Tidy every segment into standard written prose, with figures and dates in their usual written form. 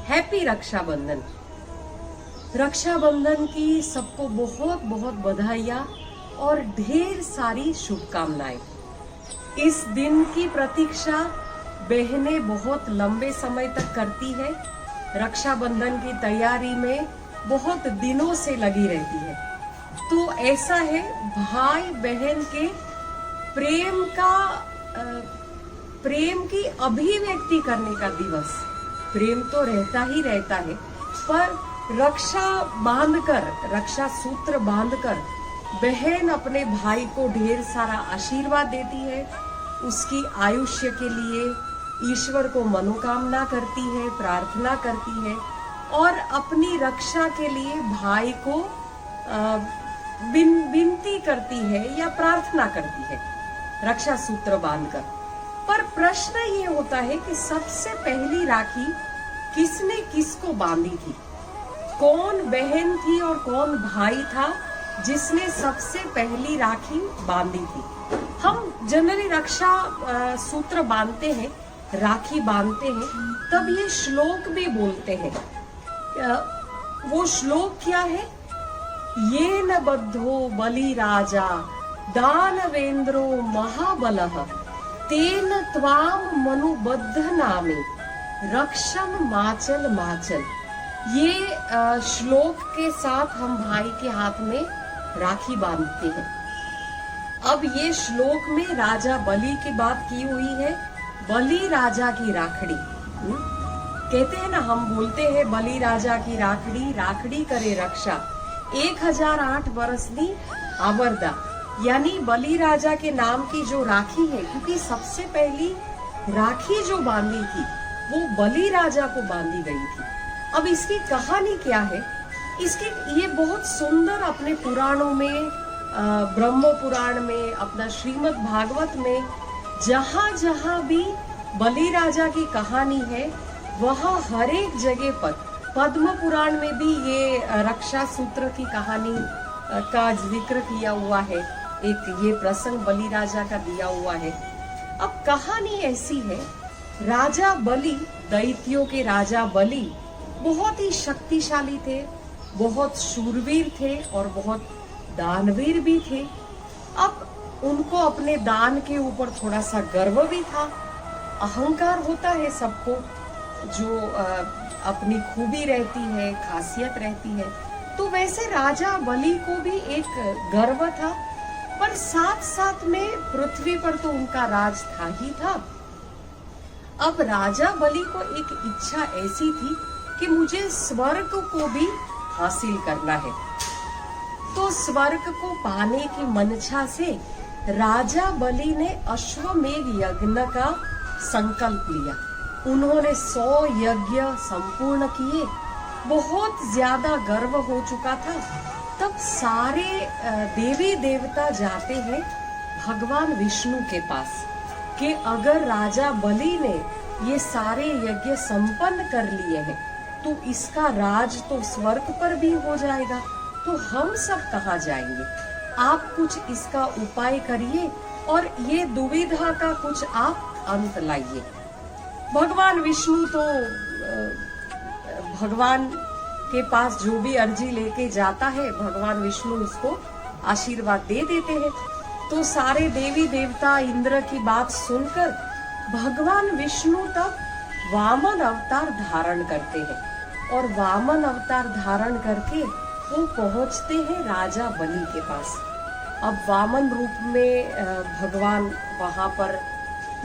Happy Rakshabandhan. Rakshabandhan की सबको बहुत बहुत बधाइयाँ और ढेर सारी शुभकामनाएं। इस दिन की प्रतीक्षा बहनें बहुत लंबे समय तक करती है। रक्षाबंधन की तैयारी में बहुत दिनों से लगी रहती है। तो ऐसा है, भाई बहन के प्रेम की अभिव्यक्ति करने का दिवस। प्रेम तो रहता ही रहता है, पर रक्षा सूत्र बांधकर बहन अपने भाई को ढेर सारा आशीर्वाद देती है। उसकी आयुष्य के लिए ईश्वर को मनोकामना करती है, प्रार्थना करती है और अपनी रक्षा के लिए भाई को विनती करती है या प्रार्थना करती है रक्षा सूत्र बांधकर। पर प्रश्न ये होता है कि सबसे पहली राखी किसने किसको बांधी थी? कौन बहन थी और कौन भाई था जिसने सबसे पहली राखी बांधी थी? हम जनरली रक्षा सूत्र बांधते हैं, राखी बांधते हैं, तब ये श्लोक भी बोलते हैं। वो श्लोक क्या है? ये न बद्धो बलि राजा दानवेंद्रो महाबलः तेन त्वाम मनुबद्ध नामे रक्षम माचल माचल। ये श्लोक के साथ हम भाई के हाथ में राखी बांधते हैं। अब ये श्लोक में राजा बलि की बात की हुई है। बलि राजा की राखड़ी, कहते हैं ना, हम बोलते हैं बलि राजा की राखड़ी, राखड़ी करे रक्षा 1008 बरसनी आवरदा। यानी बलि राजा के नाम की जो राखी है, क्योंकि सबसे पहली राखी जो बांधी थी वो बलि राजा को बांधी गई थी। अब इसकी कहानी क्या है? इसकी ये बहुत सुंदर अपने पुराणों में, ब्रह्म पुराण में, अपना श्रीमद् भागवत में जहां जहां भी बलि राजा की कहानी है वहां हर एक जगह पर, पद्म पुराण में भी ये रक्षा सूत्र की कहानी का जिक्र किया हुआ है। एक ये प्रसंग बलि राजा का दिया हुआ है। अब कहानी ऐसी है, राजा बलि, दैत्यों के राजा बलि बहुत ही शक्तिशाली थे, बहुत शूरवीर थे और बहुत दानवीर भी थे। अब उनको अपने दान के ऊपर थोड़ा सा गर्व भी था। अहंकार होता है सबको, जो अपनी खूबी रहती है, खासियत रहती है। तो वैसे राजा बलि को भी एक गर्व था, पर साथ साथ में पृथ्वी पर तो उनका राज था ही था। अब राजा बलि को एक इच्छा ऐसी थी कि मुझे स्वर्ग को भी हासिल करना है। तो स्वर्ग को पाने की मनसा से राजा बलि ने अश्वमेध यज्ञ का संकल्प लिया। उन्होंने 100 यज्ञ संपूर्ण किए। बहुत ज्यादा गर्व हो चुका था। तब सारे देवी देवता जाते हैं भगवान विष्णु के पास कि अगर राजा बलि ने ये सारे यज्ञ संपन्न कर लिए हैं तो इसका राज तो स्वर्ग पर भी हो जाएगा, तो हम सब कहाँ जाएंगे? आप कुछ इसका उपाय करिए और ये दुविधा का कुछ आप अंत लाइए। भगवान विष्णु तो भगवान के पास जो भी अर्जी लेके जाता है, भगवान विष्णु उसको आशीर्वाद दे देते हैं। तो सारे देवी देवता इंद्र की बात सुनकर भगवान विष्णु तब वामन अवतार धारण करते हैं और वामन अवतार धारण करके वो पहुंचते हैं राजा बलि के पास। अब वामन रूप में भगवान वहां पर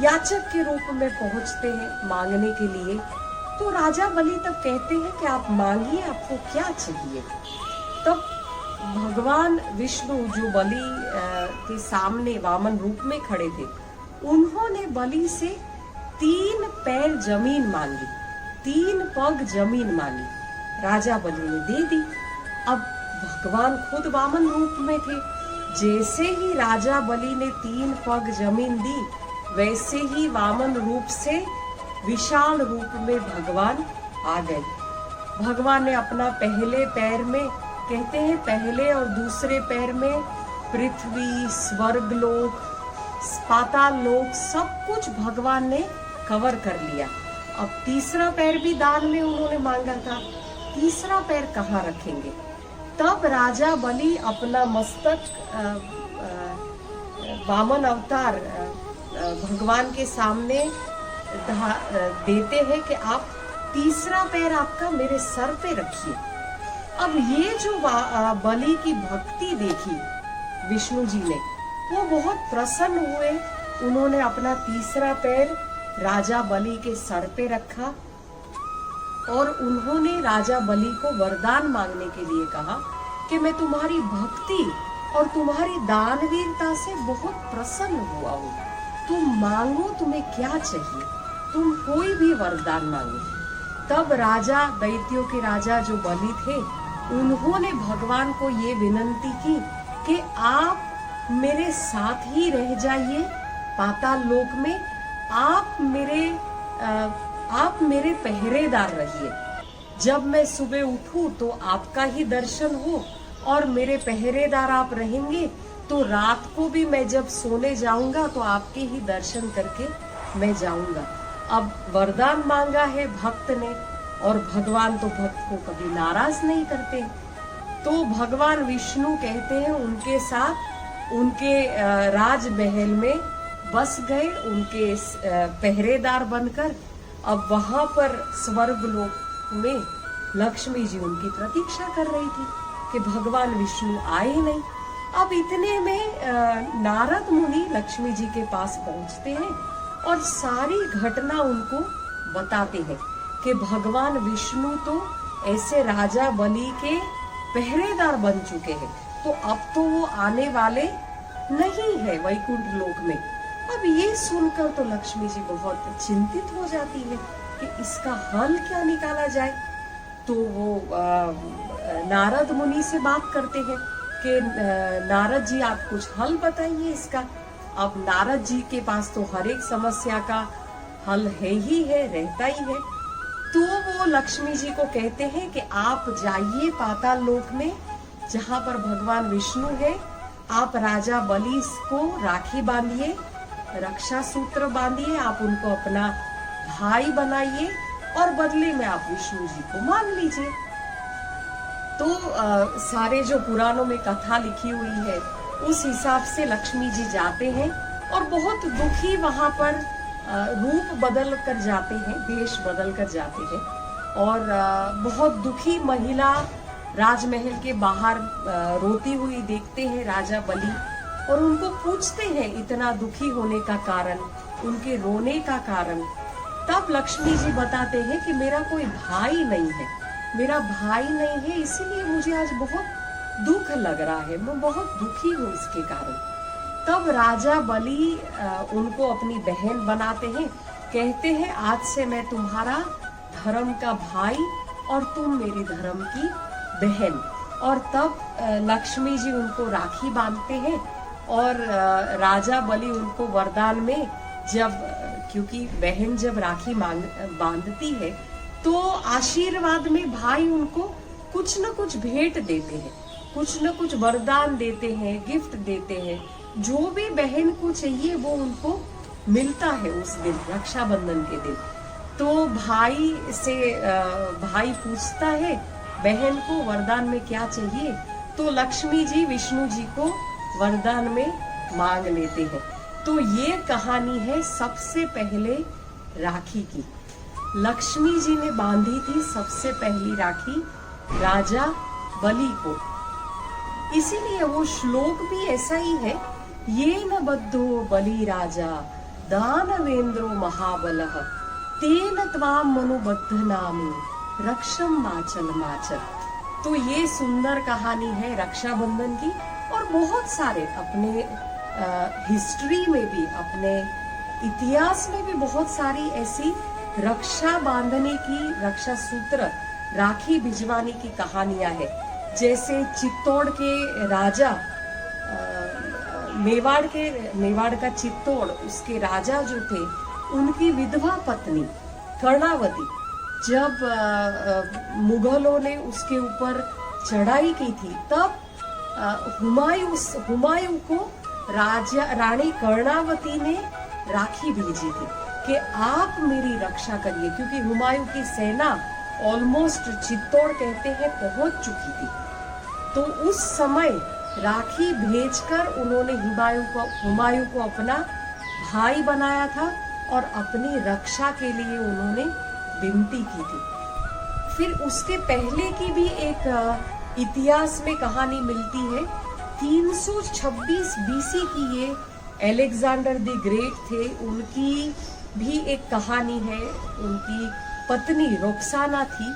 याचक के रूप में पहुंचते हैं मांगने के लिए। तो राजा बलि तब कहते हैं कि आप मांगिए, आपको क्या चाहिए? तब भगवान विष्णु जो बलि के सामने वामन रूप में खड़े थे, उन्होंने बलि से 3 पैर जमीन मांगी, 3 पग जमीन मांगी। राजा बलि ने दे दी। अब भगवान खुद वामन रूप में थे। जैसे ही राजा बलि ने 3 पग जमीन दी, वैसे ही वामन रूप से विशाल रूप में भगवान आ गए। भगवान ने अपना पहले पैर में, कहते हैं पहले और दूसरे पैर में पृथ्वी, स्वर्गलोक, पाताल लोक, सब कुछ भगवान ने कवर कर लिया। अब तीसरा पैर भी दान में उन्होंने मांगा था, तीसरा पैर कहाँ रखेंगे? तब राजा बलि अपना मस्तक वामन अवतार भगवान के सामने देते हैं कि आप तीसरा पैर आपका मेरे सर पे रखिए। अब ये जो बलि की भक्ति देखी विष्णु जी ने, वो बहुत प्रसन्न हुए। उन्होंने अपना तीसरा पैर राजा बलि के सर पे रखा और उन्होंने राजा बलि को वरदान मांगने के लिए कहा कि मैं तुम्हारी भक्ति और तुम्हारी दानवीरता से बहुत प्रसन्न हुआ हूँ, तुम मांगो, तुम्हें क्या चाहिए, तुम कोई भी वरदान मांगो। तब राजा, दैत्यों के राजा जो बलि थे, उन्होंने भगवान को ये विनंती की कि आप मेरे साथ ही रह जाइए पाताल लोक में, आप मेरे पहरेदार रहिए। जब मैं सुबह उठूं तो आपका ही दर्शन हो और मेरे पहरेदार आप रहेंगे, तो रात को भी मैं जब सोने जाऊंगा तो आपके ही दर्शन करके मैं जाऊंगा। अब वरदान मांगा है भक्त ने, और भगवान तो भक्त को कभी नाराज नहीं करते। तो भगवान विष्णु कहते हैं उनके साथ उनके राजमहल में बस गए, उनके पहरेदार बनकर। अब वहां पर स्वर्ग लोक में लक्ष्मी जी उनकी प्रतीक्षा कर रही थी कि भगवान विष्णु आए ही नहीं। अब इतने में नारद मुनि लक्ष्मी जी के पास पहुंचते हैं और सारी घटना उनको बताते हैं कि भगवान विष्णु तो ऐसे राजा बलि के पहरेदार बन चुके हैं, तो अब तो वो आने वाले नहीं है वैकुंठ लोक में। अब ये सुनकर तो लक्ष्मी जी बहुत चिंतित हो जाती है कि इसका हल क्या निकाला जाए। तो वो नारद मुनि से बात करते हैं कि नारद जी आप कुछ हल बताइए इसका। अब नारद जी के पास तो हर एक समस्या का हल है ही है, रहता ही है। तो वो लक्ष्मी जी को कहते हैं कि आप जाइए पाताल लोक में जहाँ पर भगवान विष्णु है, आप राजा बलि को राखी बांधिए, रक्षा सूत्र बांधिए, आप उनको अपना भाई बनाइए और बदले में आप विष्णु जी को मान लीजिए। तो सारे जो पुराणों में कथा लिखी हुई है उस हिसाब से लक्ष्मी जी जाते हैं और बहुत दुखी वहां पर रूप बदल कर जाते हैं, वेश बदल कर जाते हैं और बहुत दुखी महिला राजमहल के बाहर रोती हुई देखते हैं राजा बलि और उनको पूछते हैं इतना दुखी होने का कारण, उनके रोने का कारण। तब लक्ष्मी जी बताते हैं कि मेरा कोई भाई नहीं है, मेरा भाई नहीं है, इसीलिए मुझे आज बहुत दुख लग रहा है, मैं बहुत दुखी हूँ इसके कारण। तब राजा बलि उनको अपनी बहन बनाते हैं, कहते हैं आज से मैं तुम्हारा धर्म का भाई और तुम मेरी धर्म की बहन। और तब लक्ष्मी जी उनको राखी बांधते हैं और राजा बलि उनको वरदान में जब, क्योंकि बहन जब राखी बांधती है तो आशीर्वाद में भाई उनको कुछ न कुछ भेंट देते हैं, कुछ न कुछ वरदान देते हैं, गिफ्ट देते हैं। जो भी बहन को चाहिए वो उनको मिलता है उस दिन, रक्षाबंधन के दिन। तो भाई से भाई पूछता है बहन को वरदान में क्या चाहिए, तो लक्ष्मी जी विष्णु जी को वरदान में मांग लेते हैं। तो ये कहानी है सबसे पहले राखी की। लक्ष्मी जी ने बांधी थी सबसे पहली राखी राजा बलि को, इसीलिए वो श्लोक भी ऐसा ही है, ये न बद्धो बलि राजा दानवेंद्रो महाबलः तेन त्वाम मनुबद्धनामि रक्षम माचल माचल। तो ये सुंदर कहानी है रक्षाबंधन की और बहुत सारे अपने हिस्ट्री में भी, अपने इतिहास में भी बहुत सारी ऐसी रक्षा बांधने की, रक्षा सूत्र, राखी भिजवाने की कहानियां हैं। जैसे चित्तौड़ के राजा, मेवाड़ का चित्तौड़, उसके राजा जो थे, उनकी विधवा पत्नी कर्णावती, जब मुगलों ने उसके ऊपर चढ़ाई की थी, तब हुमायूं को रानी कर्णावती ने राखी भेजी थी। कि आप मेरी रक्षा करिए, क्योंकि हुमायूं की सेना ऑलमोस्ट चित्तौड़ कहते हैं पहुंच चुकी थी। तो उस समय राखी भेजकर उन्होंने हुमायूं को अपना भाई बनाया था और अपनी रक्षा के लिए उन्होंने विनती की थी। फिर उसके पहले की भी एक इतिहास में कहानी मिलती है। 326 बीसी की ये अलेक्जेंडर द ग्रेट थे, उनकी भी एक कहानी है। उनकी पत्नी रोक्साना थी।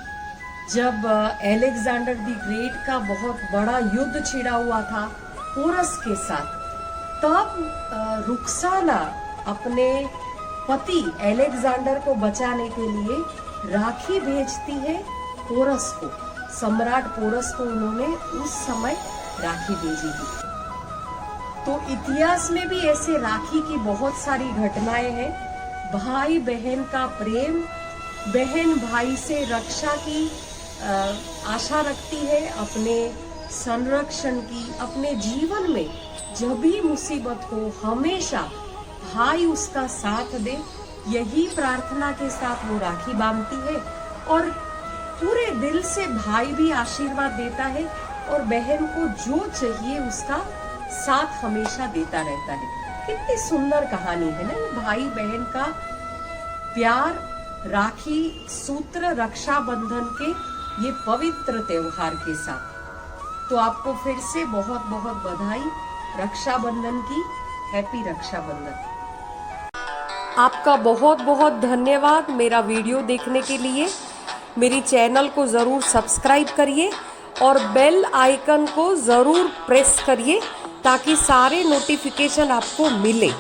जब अलेक्जेंडर द ग्रेट का बहुत बड़ा युद्ध छिड़ा हुआ था पोरस के साथ, तब रुक्साना अपने पति अलेक्जेंडर को बचाने के लिए राखी भेजती है पोरस को। सम्राट पोरस को उन्होंने उस समय राखी भेजी थी। तो इतिहास में भी ऐसे राखी की बहुत सारी घटनाएं हैं। भाई बहन का प्रेम, बहन भाई से रक्षा की आशा रखती है, अपने संरक्षण की। अपने जीवन में जब भी मुसीबत हो हमेशा भाई उसका साथ दे, यही प्रार्थना के साथ वो राखी बांधती है। और पूरे दिल से भाई भी आशीर्वाद देता है और बहन को जो चाहिए उसका साथ हमेशा देता रहता है। कितनी सुंदर कहानी है ना ये भाई बहन का प्यार, राखी सूत्र, रक्षाबंधन के ये पवित्र त्योहार के साथ। तो आपको फिर से बहुत बहुत बधाई रक्षाबंधन की। हैप्पी रक्षाबंधन। आपका बहुत बहुत धन्यवाद मेरा वीडियो देखने के लिए। मेरी चैनल को ज़रूर सब्सक्राइब करिए और बेल आइकन को ज़रूर प्रेस करिए ताकि सारे नोटिफिकेशन आपको मिले।